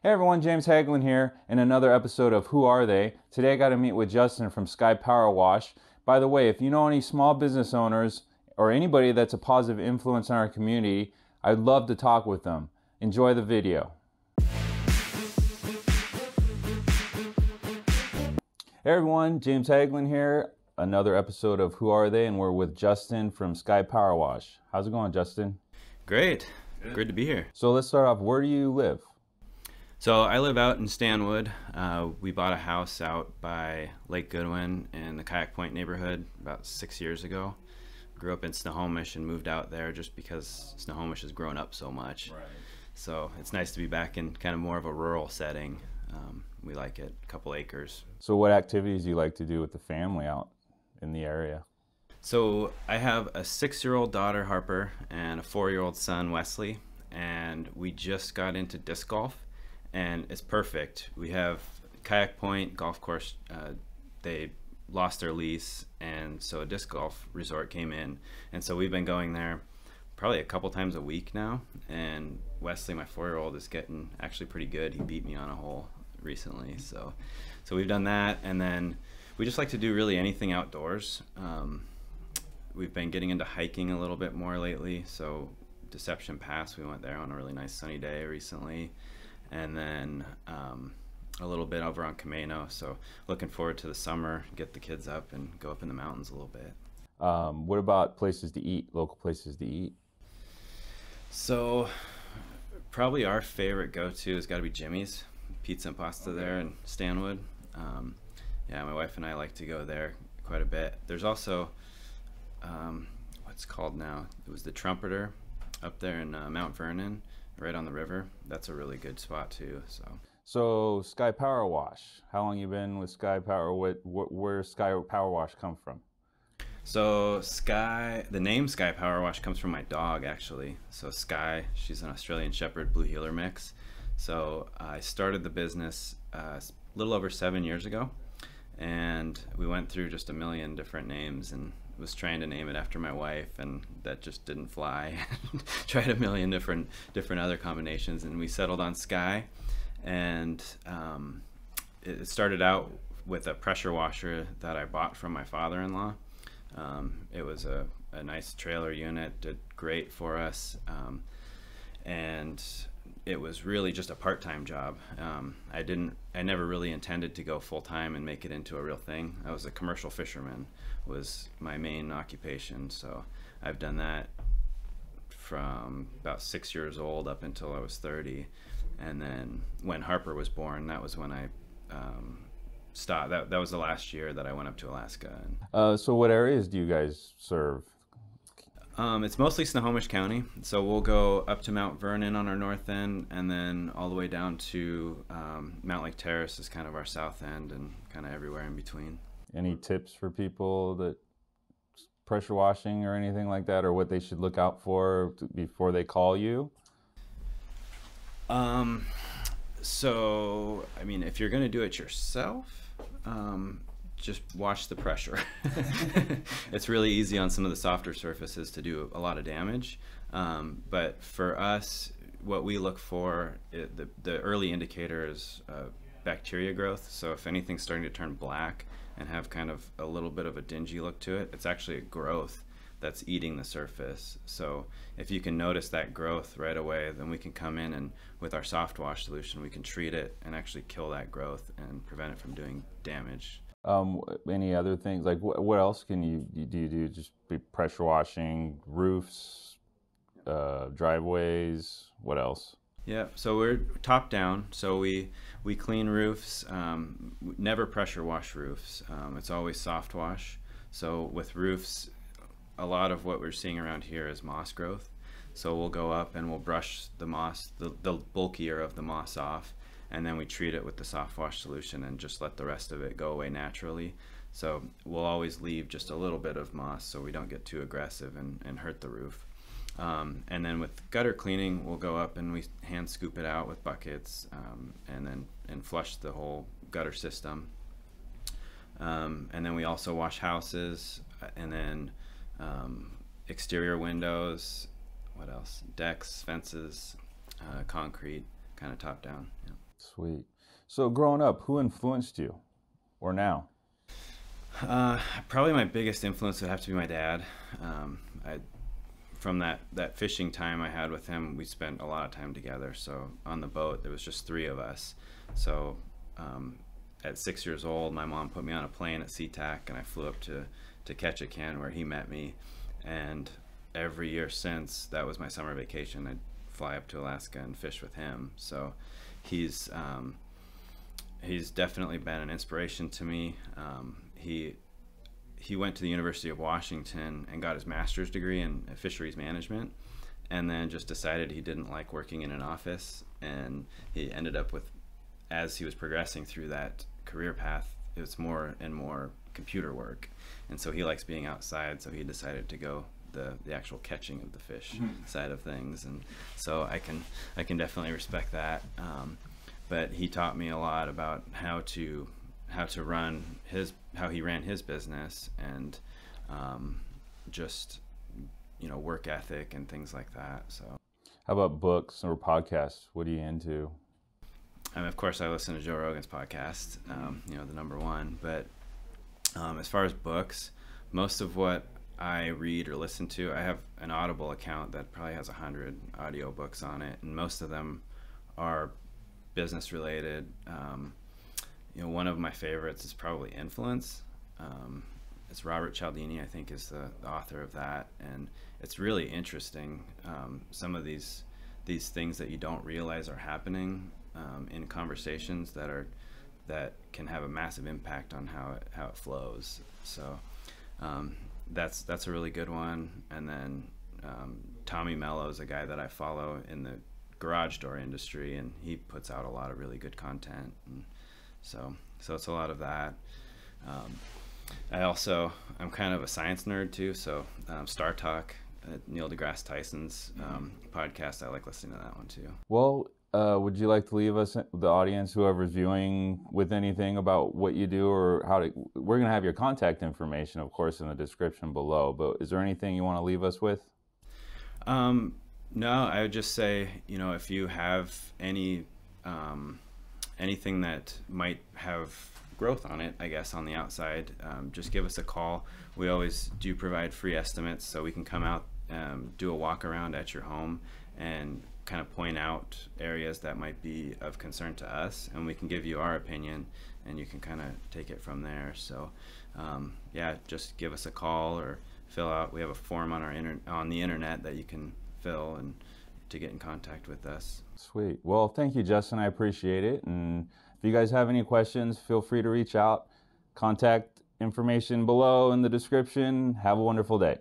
Hey everyone, James Hagglund here in another episode of Who Are They? Today I got to meet with Justin from Sky Power Wash. By the way, if you know any small business owners or anybody that's a positive influence in our community, I'd love to talk with them. Enjoy the video. Hey everyone, James Hagglund here. Another episode of Who Are They? And we're with Justin from Sky Power Wash. How's it going, Justin? Great. Good to be here. So let's start off. Where do you live? So I live out in Stanwood. We bought a house out by Lake Goodwin in the Kayak Point neighborhood about 6 years ago. Grew up in Snohomish and moved out there just because Snohomish has grown up so much. Right. So it's nice to be back in kind of more of a rural setting. We like it, a couple acres. So what activities do you like to do with the family out in the area? So I have a 6-year-old daughter, Harper, and a 4-year-old son, Wesley, and we just got into disc golf. And it's perfect. We have Kayak Point golf course. They lost their lease, and so a disc golf resort came in, and so we've been going there probably a couple times a week now. And Wesley, my 4-year-old, is getting actually pretty good. He beat me on a hole recently, so we've done that. And then we just like to do really anything outdoors. We've been getting into hiking a little bit more lately. So Deception Pass, we went there on a really nice sunny day recently. And then a little bit over on Camino. So looking forward to the summer, get the kids up and go up in the mountains a little bit. What about places to eat, local places to eat? So probably our favorite go-to has got to be Jimmy's Pizza and Pasta there in Stanwood. Yeah, my wife and I like to go there quite a bit. There's also, what's it called now? It was the Trumpeter up there in Mount Vernon, right on the river. That's a really good spot too. So Sky Power Wash. How long you been with Sky Power? Where Sky Power Wash come from? So the name Sky Power Wash comes from my dog actually. So Sky, she's an Australian Shepherd Blue Heeler mix. So I started the business a little over 7 years ago, and we went through just a million different names and was trying to name it after my wife, and that just didn't fly. Tried a million different other combinations, and we settled on Sky. And it started out with a pressure washer that I bought from my father-in-law. It was a nice trailer unit, did great for us, and it was really just a part-time job. I never really intended to go full-time and make it into a real thing. I was a commercial fisherman, was my main occupation. So I've done that from about 6 years old up until I was 30. And then when Harper was born, that was when I stopped. That was the last year that I went up to Alaska. So what areas do you guys serve? It's mostly Snohomish County, so we'll go up to Mount Vernon on our north end, and then all the way down to Mount Lake Terrace is kind of our south end, and kind of everywhere in between. Any tips for people that pressure washing or anything like that, or what they should look out for before they call you? So, I mean, if you're going to do it yourself, just watch the pressure. It's really easy on some of the softer surfaces to do a lot of damage. But for us, what we look for, the early indicator is bacteria growth. So if anything's starting to turn black and have kind of a little bit of a dingy look to it, it's actually a growth that's eating the surface. So if you can notice that growth right away, then we can come in and with our soft wash solution, we can treat it and actually kill that growth and prevent it from doing damage. Any other things, like what else can you do? Just be pressure washing roofs, driveways, what else? Yeah, so we're top down, so we clean roofs, never pressure wash roofs. It's always soft wash. So with roofs, a lot of what we're seeing around here is moss growth. So we'll go up and we'll brush the moss, the bulkier of the moss off, and then we treat it with the soft wash solution and just let the rest of it go away naturally. So we'll always leave just a little bit of moss so we don't get too aggressive and hurt the roof. And then with gutter cleaning, we'll go up and we hand scoop it out with buckets, and flush the whole gutter system. And then we also wash houses, and then exterior windows, what else? Decks, fences, concrete, kind of top down. Yeah. Sweet. So growing up, who influenced you, or now? Probably my biggest influence would have to be my dad. From that fishing time I had with him, we spent a lot of time together. So on the boat, there was just three of us. So at 6 years old, my mom put me on a plane at SeaTac, and I flew up to Ketchikan, where he met me. And every year since, that was my summer vacation. I'd fly up to Alaska and fish with him. So he's definitely been an inspiration to me. He went to the University of Washington and got his master's degree in fisheries management, and then just decided he didn't like working in an office, and he ended up with, as he was progressing through that career path, it was more and more computer work, and so he likes being outside, so he decided to go the actual catching of the fish side of things. And so I can definitely respect that. But he taught me a lot about how he ran his business, and just work ethic and things like that. So How about books or podcasts? What are you into? Of course, I listen to Joe Rogan's podcast, the number one. But as far as books, most of what I read or listen to, I have an Audible account that probably has 100 audiobooks on it, and most of them are business related. One of my favorites is probably Influence. It's Robert Cialdini, I think, is the author of that, and it's really interesting. Some of these things that you don't realize are happening in conversations that can have a massive impact on how it flows. So that's a really good one. And then Tommy Mello is a guy that I follow in the garage door industry, and he puts out a lot of really good content. And so it's a lot of that. I'm kind of a science nerd too, so Star Talk, Neil deGrasse Tyson's podcast, I like listening to that one too. Well, would you like to leave us, the audience, whoever's viewing, with anything about what you do or we're going to have your contact information, of course, in the description below, but is there anything you want to leave us with? No, I would just say, if you have anything that might have growth on it, I guess, on the outside, just give us a call. We always do provide free estimates, so we can come out, do a walk around at your home and kind of point out areas that might be of concern to us, and we can give you our opinion, and you can kind of take it from there. So just give us a call or fill out. We have a form on the internet that you can fill and to get in contact with us. Sweet. Well, thank you, Justin. I appreciate it. And if you guys have any questions, feel free to reach out. Contact information below in the description. Have a wonderful day.